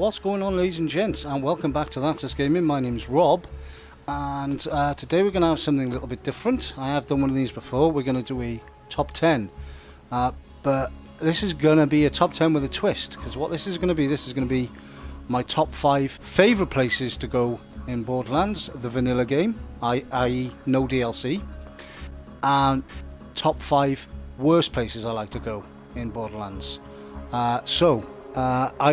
What's going on, ladies and gents, and welcome back to That's Us Gaming. My name's Rob, and today we're going to have something a little bit different. I have done one of these before. We're going to do a top 10, but this is going to be a top 10 with a twist, because what this is going to be my top 5 favourite places to go in Borderlands, the vanilla game, i.e. no DLC, and top 5 worst places I like to go in Borderlands. I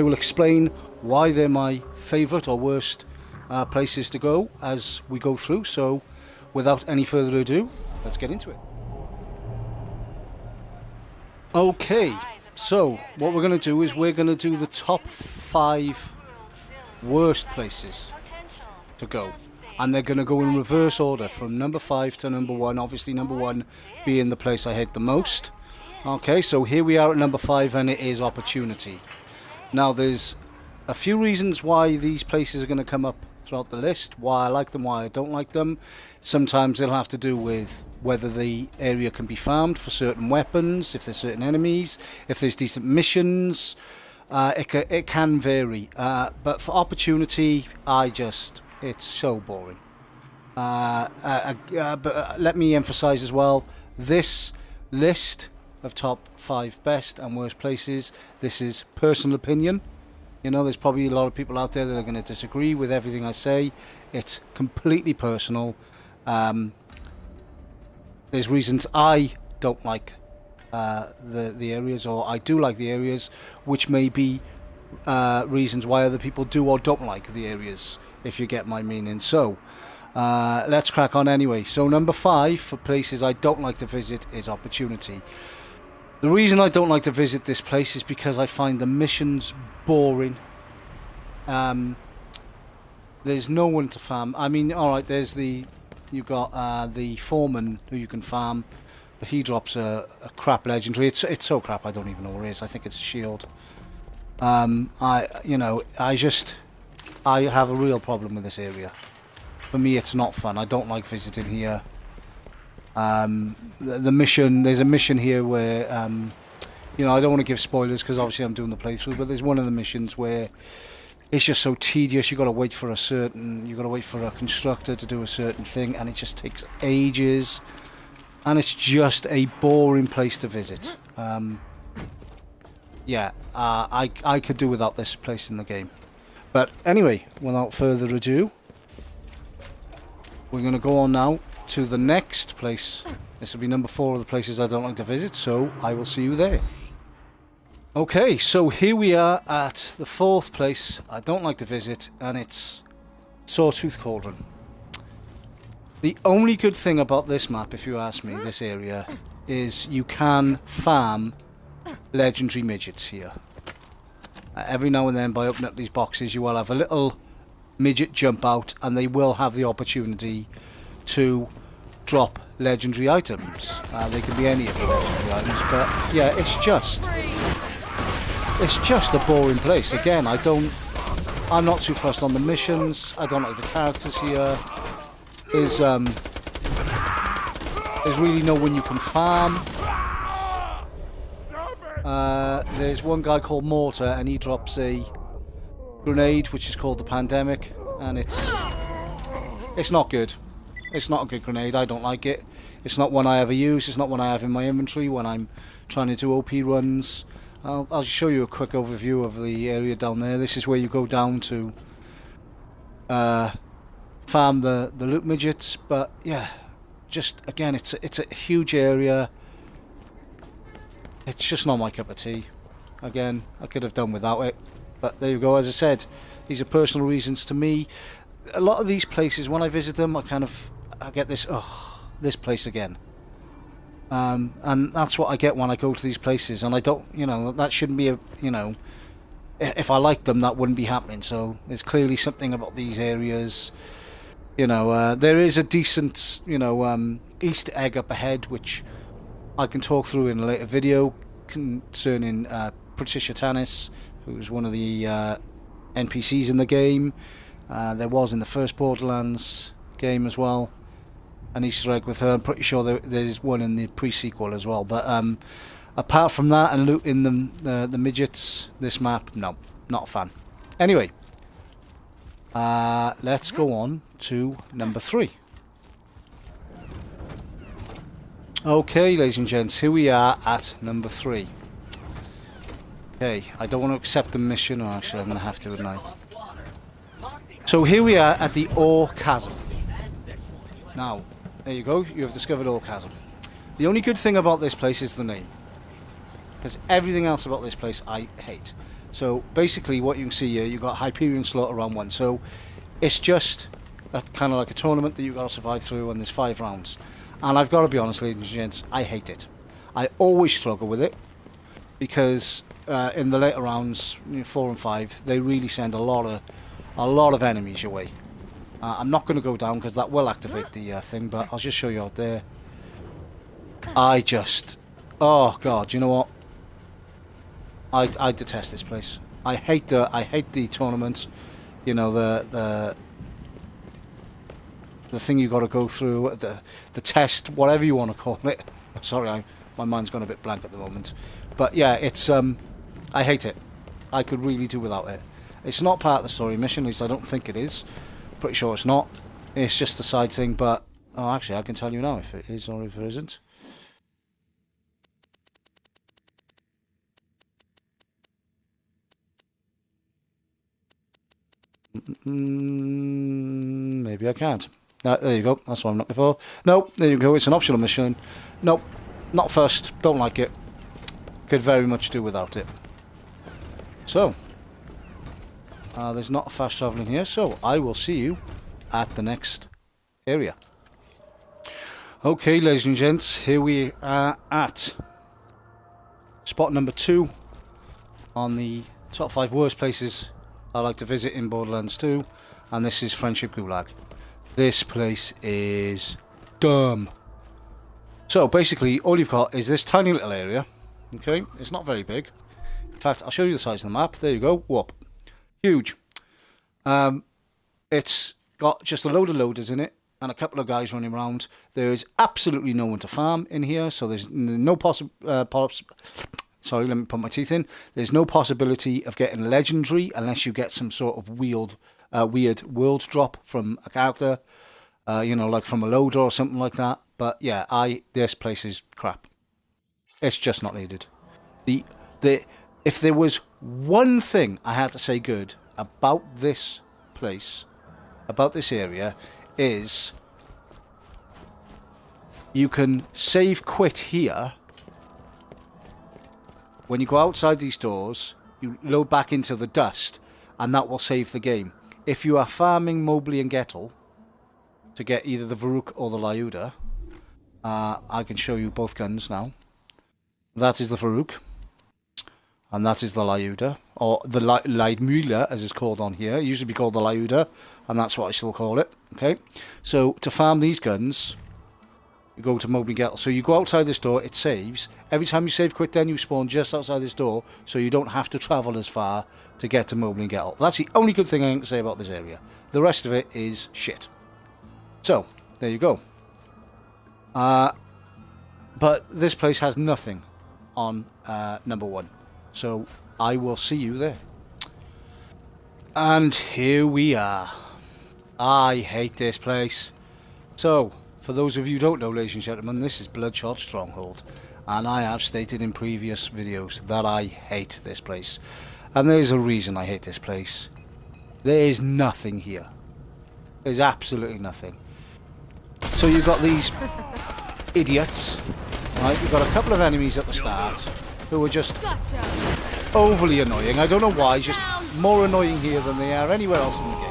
will explain why they're my favourite or worst places to go as we go through. So without any further ado, let's get into it. Okay, so what we're going to do is we're going to do the top 5 worst places to go. And they're going to go in reverse order from number 5 to number 1. Obviously number 1 being the place I hate the most. Okay, so here we are at number 5, and it is Opportunity. Now there's a few reasons why these places are going to come up throughout the list, why I like them, why I don't like them. Sometimes they'll have to do with whether the area can be farmed for certain weapons, if there's certain enemies, if there's decent missions. It can vary, but for Opportunity, it's so boring. But let me emphasize as well, this list of top 5 best and worst places, this is personal opinion. You know, there's probably a lot of people out there that are going to disagree with everything I say. It's completely personal. There's reasons I don't like the areas, or I do like the areas, which may be reasons why other people do or don't like the areas, if you get my meaning. So let's crack on anyway. So number 5 for places I don't like to visit is Opportunity. The reason I don't like to visit this place is because I find the missions boring. There's no one to farm. I mean, alright, you've got the foreman who you can farm, but he drops a crap legendary. It's so crap I don't even know where it is. I think it's a shield. I have a real problem with this area. For me, it's not fun. I don't like visiting here. The mission, there's a mission here where, I don't want to give spoilers because obviously I'm doing the playthrough, but there's one of the missions where it's just so tedious. You've got to wait for a constructor to do a certain thing, and it just takes ages, and it's just a boring place to visit. I could do without this place in the game. But anyway, without further ado, we're going to go on now to the next place. This will be number 4 of the places I don't like to visit, so I will see you there. Okay, so here we are at the 4th place I don't like to visit, and it's Sawtooth Cauldron. The only good thing about this map, if you ask me, this area, is you can farm legendary midgets here. Every now and then, by opening up these boxes, you will have a little midget jump out, and they will have the opportunity to drop legendary items. They can be any of the legendary items, but yeah, it's just a boring place. Again, I'm not too fussed on the missions. I don't like the characters here. There's really no one you can farm. There's one guy called Mortar, and he drops a grenade which is called the Pandemic, and it's not good. It's not a good grenade. I don't like it. It's not one I ever use. It's not one I have in my inventory when I'm trying to do OP runs. I'll show you a quick overview of the area down there. This is where you go down to farm the loot midgets. But yeah, just again, it's a huge area. It's just not my cup of tea. Again, I could have done without it. But there you go. As I said, these are personal reasons to me. A lot of these places, when I visit them, I get this, this place again. And that's what I get when I go to these places. And I don't, that shouldn't be if I liked them, that wouldn't be happening. So there's clearly something about these areas. There is a decent, Easter egg up ahead, which I can talk through in a later video concerning Patricia Tannis, who's one of the NPCs in the game. There was in the first Borderlands game as well, an Easter egg with her. I'm pretty sure there's one in the pre-sequel as well. But apart from that and looting the midgets, this map, no, not a fan. Anyway, let's go on to number 3. Okay, ladies and gents, here we are at number 3. Okay, I don't want to accept the mission, or actually I'm going to have to, wouldn't I? So here we are at the Ore Chasm. Now, there you go, you have discovered Ore Chasm. The only good thing about this place is the name. Because everything else about this place I hate. So basically what you can see here, you've got Hyperion Slaughter round 1. So it's just kind of like a tournament that you've got to survive through, and there's 5 rounds. And I've got to be honest, ladies and gents, I hate it. I always struggle with it. Because in the later rounds, 4 and 5, they really send a lot of enemies your way. I'm not going to go down because that will activate the thing, but I'll just show you out there. Oh god, you know what? I detest this place. I hate the tournament. You know, the thing you got to go through, the test, whatever you want to call it. Sorry, my mind's gone a bit blank at the moment. But yeah, it's I hate it. I could really do without it. It's not part of the story mission, at least I don't think it is. Pretty sure it's not. It's just a side thing, but oh, actually, I can tell you now if it is or if it isn't. Maybe I can't. There you go. That's what I'm looking for. Nope. There you go. It's an optional mission. Nope. Not first. Don't like it. Could very much do without it. So, there's not fast travelling here, so I will see you at the next area. Okay, ladies and gents, here we are at spot number 2 on the top 5 worst places I like to visit in Borderlands 2, and this is Friendship Gulag. This place is dumb. So basically, all you've got is this tiny little area. Okay, it's not very big. In fact, I'll show you the size of the map. There you go. Whoop. Huge. It's got just a load of loaders in it and a couple of guys running around. There is absolutely no one to farm in here, so there's no sorry, let me put my teeth in. There's no possibility of getting legendary unless you get some sort of weird world drop from a character, you know, like from a loader or something like that. But yeah, this place is crap. It's just not needed. If there was one thing I had to say good about this place, about this area, is you can save quit here. When you go outside these doors, you load back into the dust, and that will save the game. If you are farming Mobley and Gettle to get either the Varuk or the Lyuda, I can show you both guns now. That is the Varuk, and that is the Lyuda, or the Leidmühle, as it's called on here. It used to be called the Lyuda, and that's what I still call it. Okay, so to farm these guns, you go to Mobley and Gettle. So you go outside this door, it saves. Every time you save quit, then you spawn just outside this door, so you don't have to travel as far to get to Mobley and Gettle. That's the only good thing I can say about this area. The rest of it is shit. So, there you go. But this place has nothing on number 1. So, I will see you there. And here we are. I hate this place. So, for those of you who don't know, ladies and gentlemen, this is Bloodshot Stronghold. And I have stated in previous videos that I hate this place. And there's a reason I hate this place. There is nothing here. There's absolutely nothing. So you've got these idiots, right? You've got a couple of enemies at the start who are just overly annoying. I don't know why, just more annoying here than they are anywhere else in the game.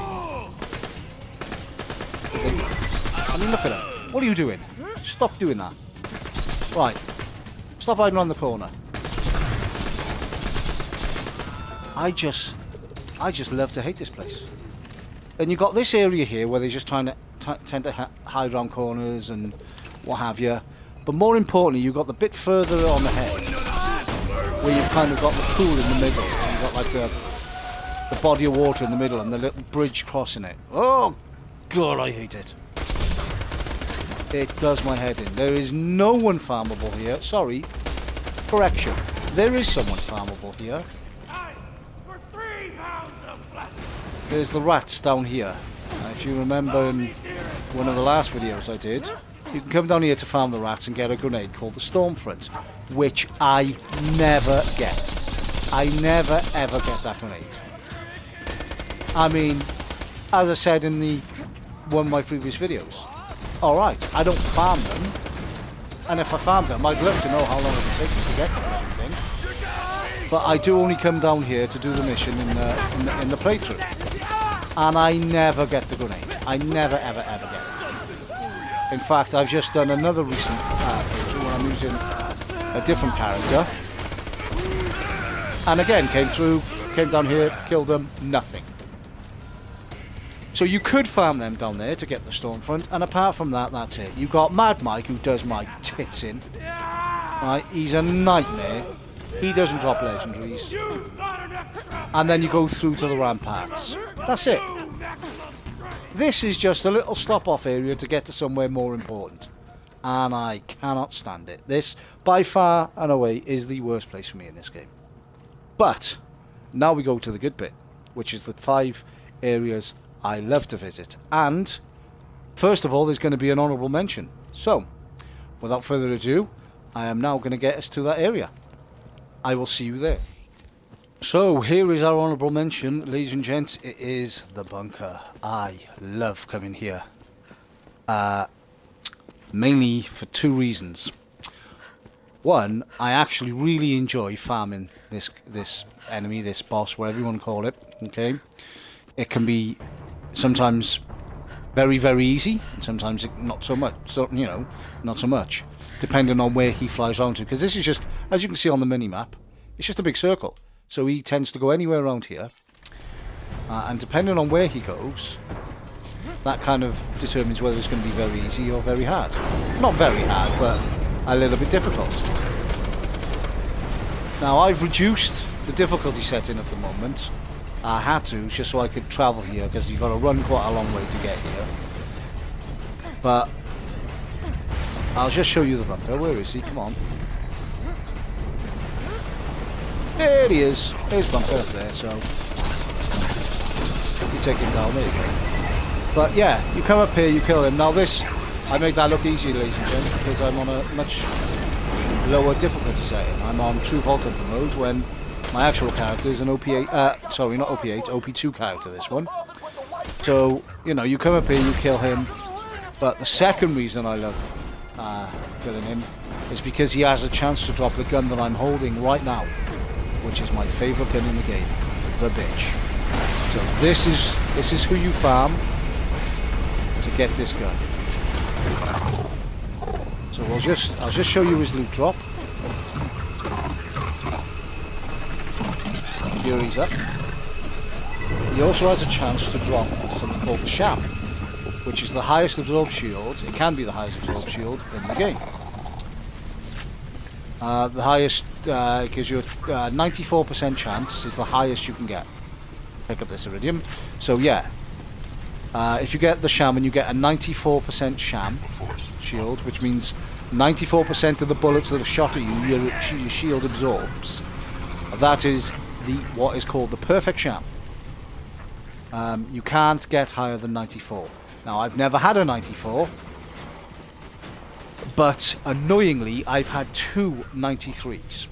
I mean, look at them. What are you doing? Stop doing that. Right. Stop hiding around the corner. I just love to hate this place. Then you've got this area here where they're just trying to tend to hide around corners and what have you. But more importantly, you've got the bit further on ahead where you've kind of got the pool in the middle. And you've got like the body of water in the middle and the little bridge crossing it. Oh, God, I hate it. It does my head in. There is no one farmable here. Sorry. Correction. There is someone farmable here. Hey, for 3 pounds of flesh. there's the rats down here. If you remember in one of the last videos I did, you can come down here to farm the rats and get a grenade called the Stormfront, which I never get. I never ever get that grenade. I mean, as I said in one of my previous videos, alright, I don't farm them, and if I farmed them, I'd love to know how long it would take me to get them and everything. But I do only come down here to do the mission in the playthrough. And I never get the grenade. I never, ever, ever get it. In fact, I've just done another recent playthrough when I'm using a different character. And again, came down here, killed them, nothing. So you could farm them down there to get the Stormfront, and apart from that, that's it. You got Mad Mike, who does my tits in. Right, he's a nightmare. He doesn't drop legendaries. And then you go through to the ramparts. That's it. This is just a little stop-off area to get to somewhere more important. And I cannot stand it. This, by far and away, is the worst place for me in this game. But, now we go to the good bit, which is the 5 areas I love to visit. And, first of all, there's going to be an honourable mention. So, without further ado, I am now going to get us to that area. I will see you there. So, here is our honourable mention, ladies and gents. It is the bunker. I love coming here. Mainly for 2 reasons. One, I actually really enjoy farming this enemy, this boss, whatever you want to call it. Okay, it can be sometimes very, very easy, and sometimes not so much. So not so much, depending on where he flies around to. Because this is just, as you can see on the mini map, it's just a big circle. So he tends to go anywhere around here, and depending on where he goes, that kind of determines whether it's going to be very easy or very hard. Not very hard, but a little bit difficult. Now, I've reduced the difficulty setting at the moment. I had to, just so I could travel here, because you've got to run quite a long way to get here. But I'll just show you the bunker. Where is he? Come on. There he is. There's bunker up there, so you take him down. There you go. But yeah, you come up here, you kill him. Now this, I made that look easy, ladies and gents, because I'm on a much lower difficulty setting. I'm on True Vault Hunter mode when my actual character is an OP8, sorry, not OP8, OP2 character, this one. So, you come up here, you kill him. But the second reason I love killing him is because he has a chance to drop the gun that I'm holding right now, which is my favourite gun in the game, the bitch. So this is who you farm to get this gun. So I'll just show you his loot drop. Here he's up. He also has a chance to drop something called the Sham, which is the highest absorb shield. It can be the highest absorb shield in the game. The highest gives you a 94% chance is the highest you can get. Pick up this iridium. So yeah, if you get the Sham and you get a 94% Sham shield, which means 94% of the bullets that are shot at you, your shield absorbs. That is what is called the perfect Sham. You can't get higher than 94. Now, I've never had a 94, but annoyingly, I've had 2 93s.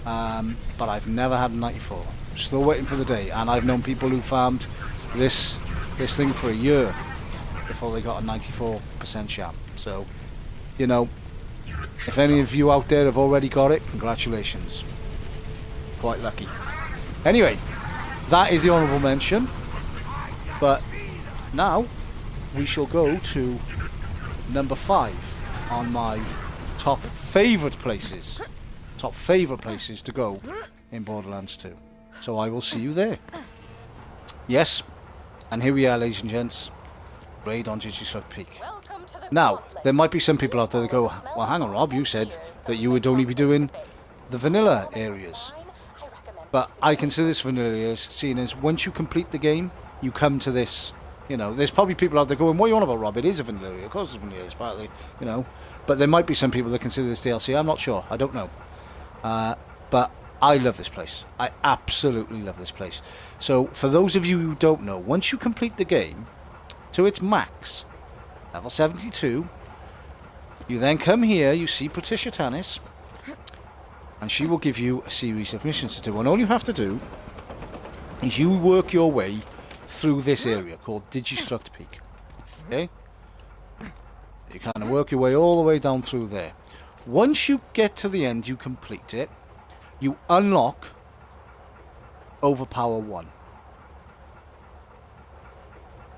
But I've never had a 94. Still waiting for the day, and I've known people who farmed this thing for a year before they got a 94% Sham. So, if any of you out there have already got it, congratulations. Quite lucky. Anyway, that is the honourable mention. But now we shall go to number 5 on my top favourite places to go in Borderlands 2. So I will see you there. Yes, and here we are, ladies and gents. Raid on Jittersrug Peak. Now, there might be some people out there that go, well, hang on, Rob, you said that you would only be doing the vanilla areas. But I consider this vanilla areas, seeing as once you complete the game, you come to this, there's probably people out there going, what are you on about, Rob? It is a vanilla area. Of course it's a vanilla area, it's part of the, But there might be some people that consider this DLC. I'm not sure. I don't know. But I love this place. I absolutely love this place. So, for those of you who don't know, once you complete the game to its max, level 72, you then come here, you see Patricia Tannis, and she will give you a series of missions to do. And all you have to do is you work your way through this area called Digistruct Peak. Okay? You kind of work your way all the way down through there. Once you get to the end, you complete it, you unlock Overpower 1.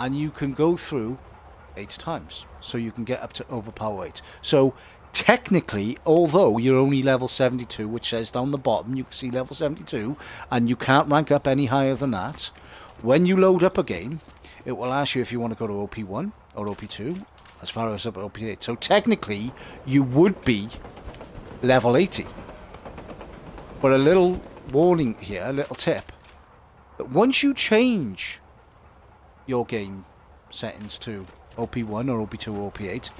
And you can go through 8 times. So you can get up to Overpower 8. So technically, although you're only level 72, which says down the bottom, you can see level 72, and you can't rank up any higher than that, when you load up a game, it will ask you if you want to go to OP1 or OP2, as far as up at OP8. So technically, you would be level 80. But a little warning here, a little tip, that once you change your game settings to OP1 or OP2 or OP8,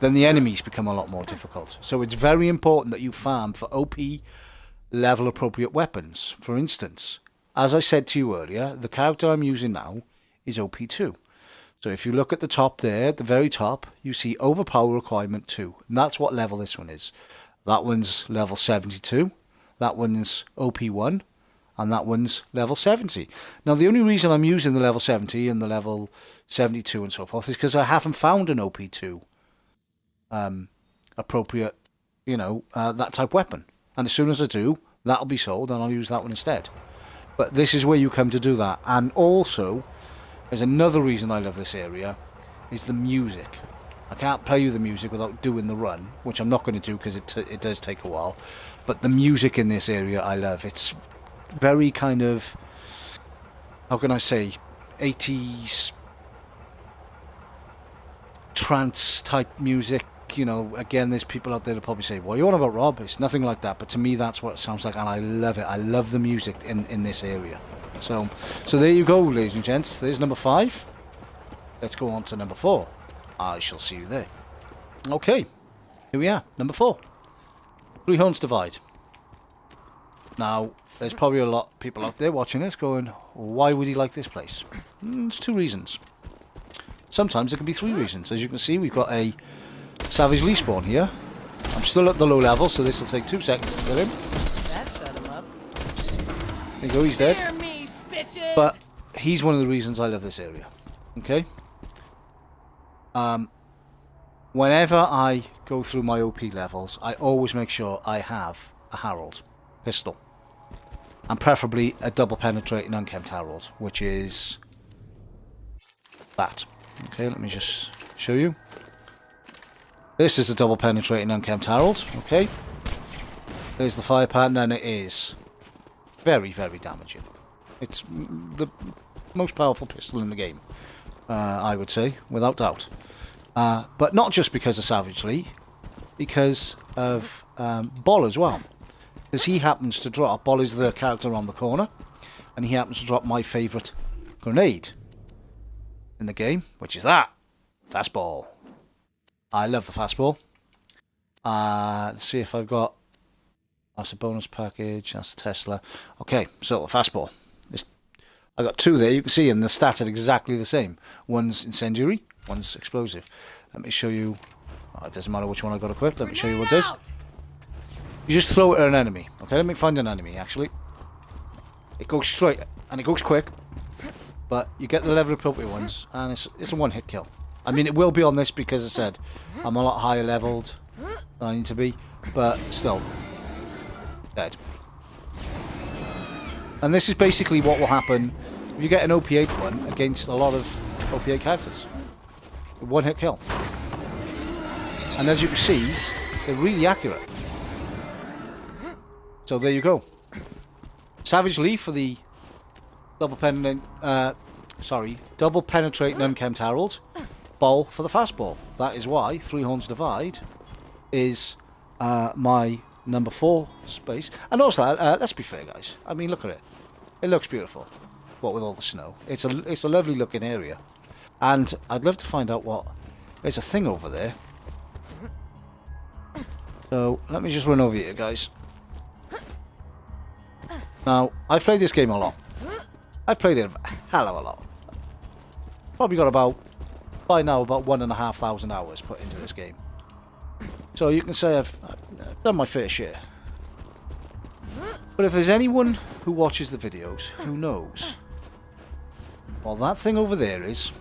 then the enemies become a lot more difficult. So it's very important that you farm for OP level appropriate weapons. For instance, as I said to you earlier, the character I'm using now is OP2. So if you look at the top there, at the very top, you see Overpower Requirement 2. And that's what level this one is. That one's level 72. That one's OP1. And that one's level 70. Now, the only reason I'm using the level 70 and the level 72 and so forth is because I haven't found an OP2 appropriate, that type weapon. And as soon as I do, that'll be sold and I'll use that one instead. But this is where you come to do that. And also, there's another reason I love this area, is the music. I can't play you the music without doing the run, which I'm not going to do because it does take a while. But the music in this area I love. It's very kind of, how can I say, 80s trance type music. Again, there's people out there that probably say, what are you on about, Rob? It's nothing like that, but to me that's what it sounds like, and I love it. I love the music in this area. So there you go, ladies and gents. There's number 5. Let's go on to number 4. I shall see you there. Okay, here we are, number 4. Three Horns Divide. Now, there's probably a lot of people out there watching this going, why would he like this place? There's 2 reasons. Sometimes there can be 3 reasons. As you can see, we've got a Savage Lee spawn here. I'm still at the low level, so this will take 2 seconds to kill him. That shut him up. There you go, he's dead. Me, but he's one of the reasons I love this area. Okay? Whenever I go through my OP levels, I always make sure I have a Harold pistol. And preferably a double penetrating unkempt Harold, which is that. Okay, let me just show you. This is a double penetrating unkempt Harold, okay? There's the fire pattern, and it is very, very damaging. It's the most powerful pistol in the game, I would say, without doubt. But not just because of Savage Lee, because of Bol as well. Because he happens to drop, Bol is the character on the corner, and he happens to drop my favourite grenade in the game, which is that fastball. I love the fastball. Let's see if I've got... That's a bonus package. That's the Tesla. Okay, so the fastball. I got 2 there. You can see, and the stats are exactly the same. One's incendiary, one's explosive. Let me show you. Oh, it doesn't matter which one I got equipped. Let me show you what it does. You just throw it at an enemy. Okay, let me find an enemy. Actually, it goes straight and it goes quick. But you get the level appropriate ones, and it's a one-hit kill. I mean, it will be on this because I said I'm a lot higher leveled than I need to be, but still, dead. And this is basically what will happen if you get an OP8 one against a lot of OP8 characters. A one-hit kill. And as you can see, they're really accurate. So there you go. Savage Lee for the double penetrating unkempt Harold. Bol for the fastball. That is why Three Horns Divide is my number 4 space. And also, let's be fair, guys. I mean, look at it. It looks beautiful. What with all the snow. It's a lovely looking area. And I'd love to find out what... There's a thing over there. So, let me just run over here, guys. Now, I've played this game a lot. I've played it a hell of a lot. Probably got by now, about 1,500 hours put into this game. So you can say I've done my fair share. But if there's anyone who watches the videos who knows, well, that thing over there is...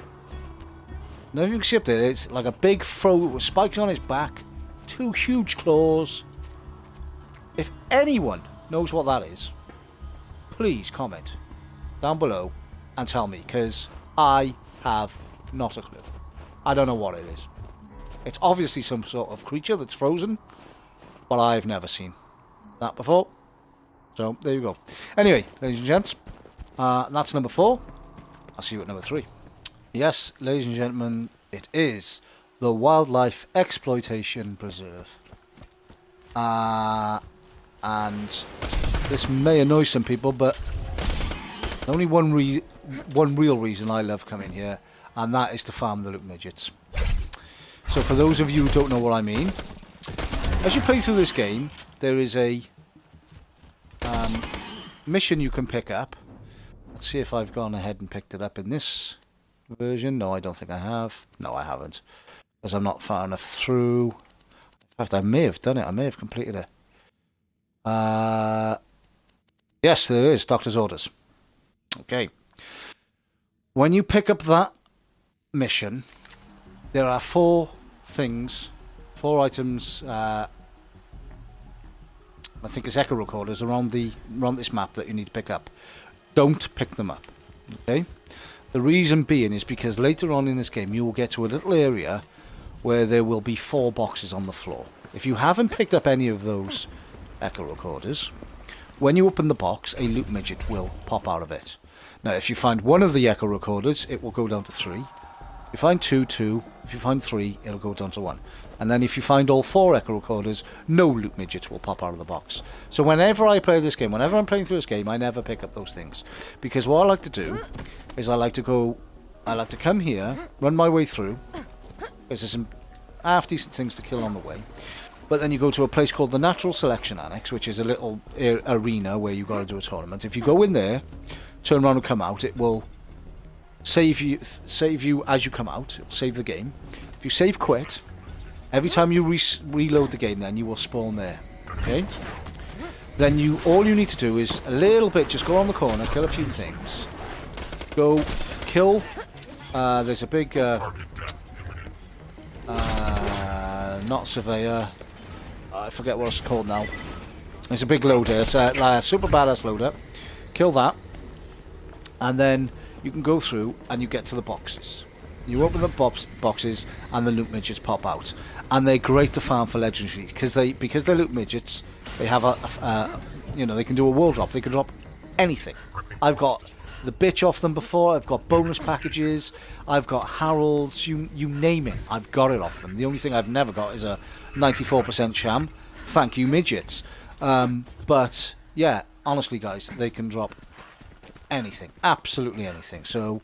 Now you can see up there, it's like a big throat with spikes on its back, 2 huge claws. If anyone knows what that is, please comment down below and tell me, because I have not a clue. I don't know what it is. It's obviously some sort of creature that's frozen, but I've never seen that before. So there you go. Anyway, ladies and gents, that's number 4. I'll see you at number 3. Yes, ladies and gentlemen, it is the Wildlife Exploitation Preserve. And this may annoy some people, but only one real reason I love coming here, and that is to farm the loot midgets. So for those of you who don't know what I mean, as you play through this game, there is a mission you can pick up. Let's see if I've gone ahead and picked it up in this version. No, I don't think I have. No, I haven't, because I'm not far enough through. In fact, I may have done it. I may have completed it. Yes, there is. Doctor's orders. Okay. When you pick up that mission, there are 4 items. I think it's echo recorders around this map that you need to pick up. Don't pick them up. Okay. The reason being is because later on in this game you will get to a little area where there will be 4 boxes on the floor. If you haven't picked up any of those echo recorders, when you open the box, a loot midget will pop out of it. Now, if you find one of the echo recorders, it will go down to 3. If you find 2, 2. If you find 3, it'll go down to 1. And then if you find all 4 echo recorders, no loot midgets will pop out of the box. So whenever I play this game, whenever I'm playing through this game, I never pick up those things. Because what I like to do is I like to come here, run my way through, because there's some half-decent things to kill on the way. But then you go to a place called the Natural Selection Annex, which is a little arena where you've got to do a tournament. If you go in there, turn around and come out, it will save you as you come out. It'll save the game. If you save quit, every time you reload the game, then you will spawn there. Okay? Then all you need to do is a little bit, just go on the corner, kill a few things. Go kill. There's a big not surveyor. I forget what it's called now. It's a big loader. It's a super badass loader. Kill that. And then you can go through and you get to the boxes. You open the boxes and the loot midgets pop out. And they're great to farm for legendaries because they're loot midgets. They have they can do a wall drop. They can drop anything. I've got the bitch off them before. I've got bonus packages. I've got Harolds. You name it. I've got it off them. The only thing I've never got is a 94% sham. Thank you, midgets. But yeah, honestly, guys, they can drop anything, absolutely anything. So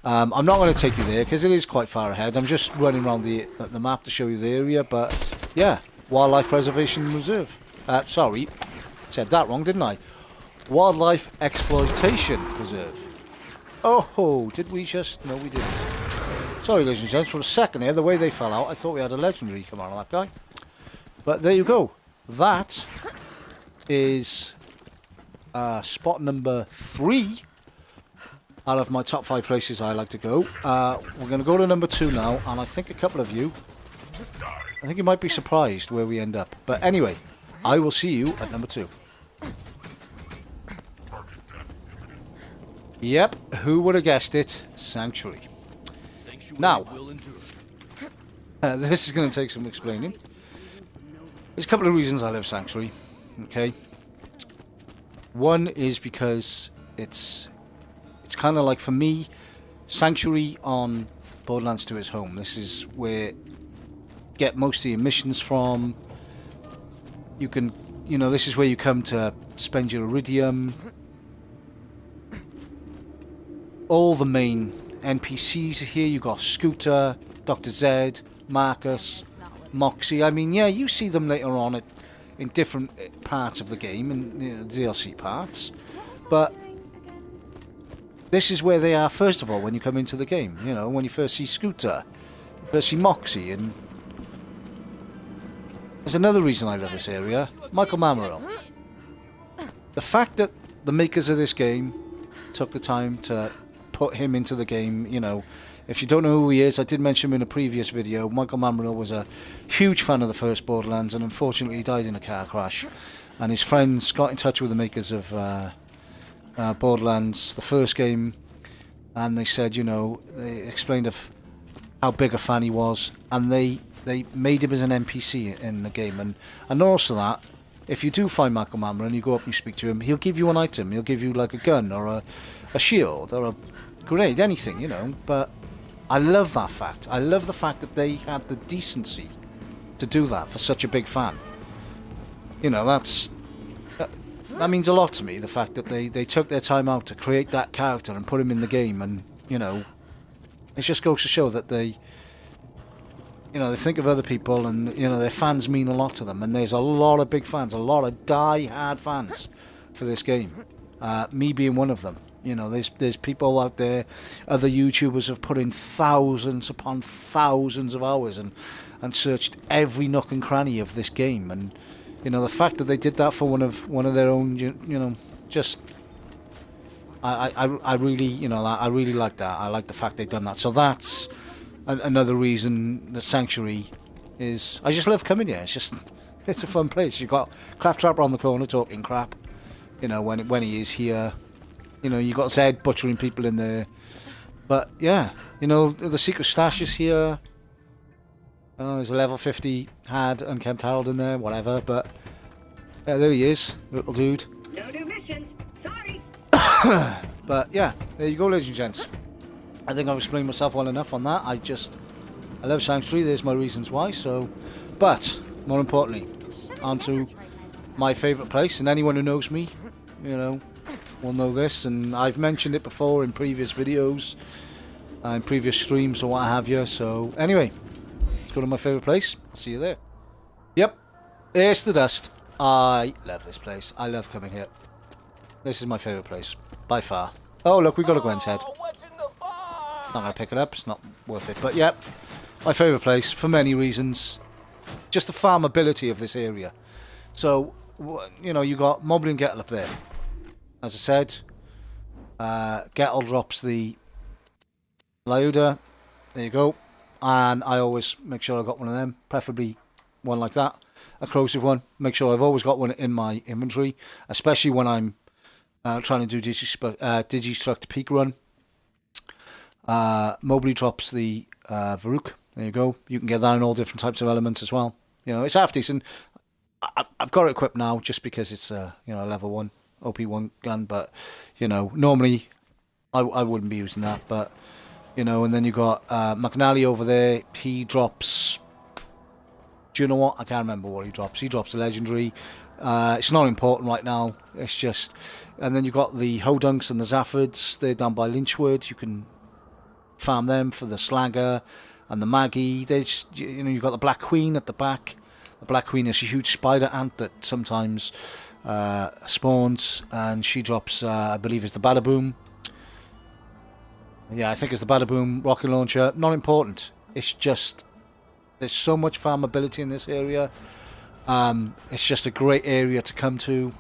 I'm not going to take you there because it is quite far ahead. I'm just running around the map to show you the area. But yeah, Wildlife Preservation Reserve. Sorry, said that wrong, didn't I? Wildlife Exploitation Reserve. Oh, did we just? No, we didn't. Sorry, ladies and gents, for a second here, the way they fell out, I thought we had a legendary come out of that guy. But there you go. That is spot number 3 out of my top 5 places I like to go. We're going to go to number 2 now, and I think a couple of you, I think you might be surprised where we end up. But anyway, I will see you at number 2. Yep, who would have guessed it? Sanctuary. Now, this is going to take some explaining. There's a couple of reasons I love Sanctuary. Okay. One is because it's kind of like, for me, Sanctuary on Borderlands 2 is home. This is where you get most of your missions from. You can, this is where you come to spend your iridium. All the main NPCs are here. You got Scooter, Dr. Zed, Marcus, Moxie. I mean, yeah, you see them later on in different parts of the game, in DLC parts. But this is where they are, first of all, when you come into the game. You know, when you first see Scooter, you first see Moxie, and there's another reason I love this area. Michael Mammarell. The fact that the makers of this game took the time to put him into the game, you know, if you don't know who he is, I did mention him in a previous video. Michael Mammarell was a huge fan of the first Borderlands, and unfortunately he died in a car crash. And his friends got in touch with the makers of Borderlands, the first game, and they said, you know, they explained of how big a fan he was, and they made him as an NPC in the game. And also that, if you do find Michael Mammarell and you go up and you speak to him, he'll give you an item. He'll give you like a gun or a shield or a grenade, anything, you know. But I love that fact. I love the fact that they had the decency to do that for such a big fan. You know, that means a lot to me, the fact that they took their time out to create that character and put him in the game. And, you know, it just goes to show that they think of other people, and, you know, their fans mean a lot to them. And there's a lot of big fans, a lot of die-hard fans for this game. Me being one of them. You know, there's people out there, other YouTubers have put in thousands upon thousands of hours and searched every nook and cranny of this game. And, you know, the fact that they did that for one of their own, you know, just I really, you know, I really like that. I like the fact they've done that. So that's another reason the Sanctuary is. I just love coming here. It's a fun place. You've got Claptrap around the corner talking crap. You know, when he is here. You know, you got Zed butchering people in there. But yeah, you know, the secret stash is here. There's a level 50 had unkempt Harold in there, whatever. But yeah, there he is, little dude. No new missions. Sorry. But yeah, there you go, ladies and gents. I think I've explained myself well enough on that. I love Sanctuary. There's my reasons why. So, but more importantly, onto my favourite place. And anyone who knows me, you know, will know this, and I've mentioned it before in previous videos, in previous streams or what have you. So anyway, let's go to my favourite place. I'll see you there. Yep, it's the Dust. I love this place. I love coming here. This is my favourite place, by far. Oh look, we got a Gwen's head. Not going to pick it up, it's not worth it. But yep, my favourite place for many reasons. Just the farmability of this area. So, you know, you got Mobley and Gettle up there. As I said, Gettle drops the Lyuda. There you go. And I always make sure I got one of them, preferably one like that, a corrosive one. Make sure I've always got one in my inventory, especially when I'm trying to do Digistruct peak run. Mobley drops the Varuk. There you go. You can get that in all different types of elements as well. You know, it's half decent. I've got it equipped now just because it's you know, a level 1. OP1 gun, but, you know, normally I wouldn't be using that, but, you know. And then you got McNally over there. He drops, do you know what, I can't remember what he drops. He drops a legendary. It's not important right now, it's just. And then you got the Hodunks and the Zaffords. They're down by Lynchwood. You can farm them for the Slagger and the Maggie. They just, you know, you got the Black Queen at the back. The Black Queen is a huge spider ant that sometimes spawns, and she drops, I believe it's the Badaboom. Yeah, I think it's the Badaboom rocket launcher. Not important. It's just, there's so much farmability in this area. It's just a great area to come to.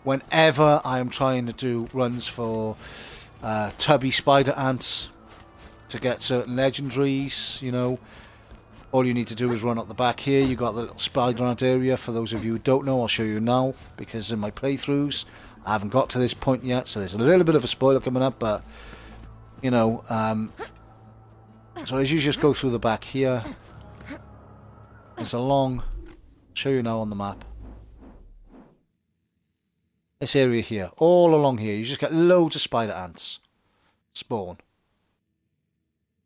Whenever I am trying to do runs for tubby spider ants to get certain legendaries, you know, all you need to do is run up the back here. You got the little spider ant area. For those of you who don't know, I'll show you now, because in my playthroughs I haven't got to this point yet, so there's a little bit of a spoiler coming up. But, you know, so as you just go through the back here, there's a long, I'll show you now on the map, this area here, all along here, you just get loads of spider ants spawn.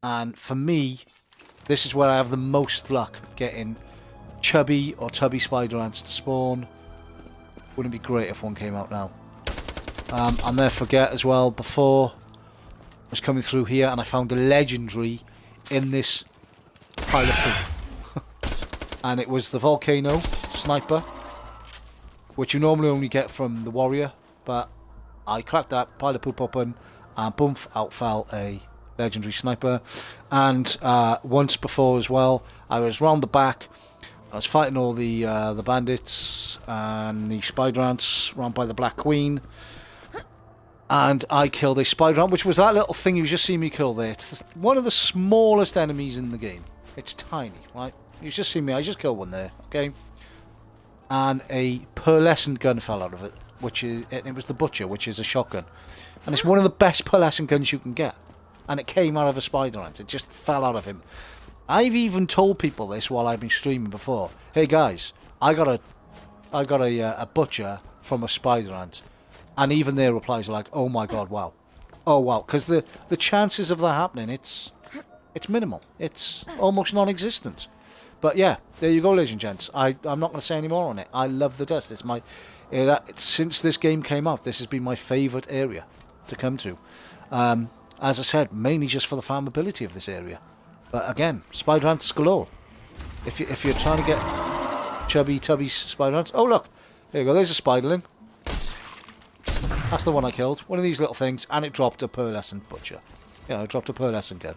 And for me, this is where I have the most luck getting chubby or tubby spider ants to spawn. Wouldn't it be great if one came out now? I'll never forget as well, before I was coming through here and I found a legendary in this pile of poop. And it was the Volcano Sniper, which you normally only get from the Warrior, but I cracked that pile of poop open, and boom, out fell a legendary sniper. And once before as well, I was round the back. I was fighting all the bandits and the spider ants round by the Black Queen. And I killed a spider ant, which was that little thing you just see me kill there. It's one of the smallest enemies in the game. It's tiny, right? You just see me, I just killed one there, okay? And a pearlescent gun fell out of it, it was the Butcher, which is a shotgun. And it's one of the best pearlescent guns you can get. And it came out of a spider ant. It just fell out of him. I've even told people this while I've been streaming before. Hey guys, I got a Butcher from a spider ant. And even their replies are like, oh my god, wow. Oh wow, because the chances of that happening, it's minimal. It's almost non-existent. But yeah, there you go, ladies and gents. I'm not going to say any more on it. I love the dust. It's since this game came out, this has been my favourite area to come to. As I said, mainly just for the farmability of this area. But again, spider ants galore. If you're trying to get chubby tubby spider ants, oh look, there you go. There's a spiderling. That's the one I killed. One of these little things, and it dropped a pearlescent Butcher. Yeah, it dropped a pearlescent gun.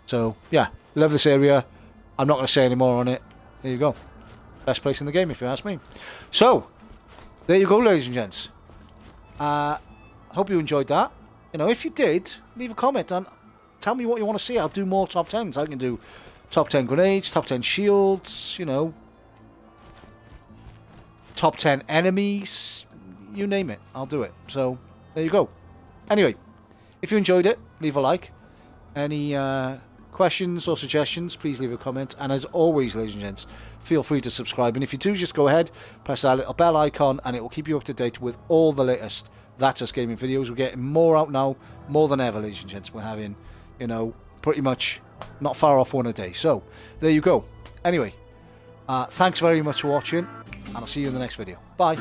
So yeah, love this area. I'm not going to say any more on it. There you go. Best place in the game, if you ask me. So, there you go, ladies and gents. Hope you enjoyed that. You know, if you did, leave a comment and tell me what you want to see. I'll do more top 10s. I can do top 10 grenades, top 10 shields, you know, top 10 enemies. You name it, I'll do it. So, there you go. Anyway, if you enjoyed it, leave a like. Any questions or suggestions, please leave a comment. And as always, ladies and gents, feel free to subscribe. And if you do, just go ahead, press that little bell icon, and it will keep you up to date with all the latest That's Us Gaming videos. We're getting more out now, more than ever, ladies and gents. We're having, you know, pretty much not far off one a day. So, there you go. Anyway, thanks very much for watching, and I'll see you in the next video. Bye.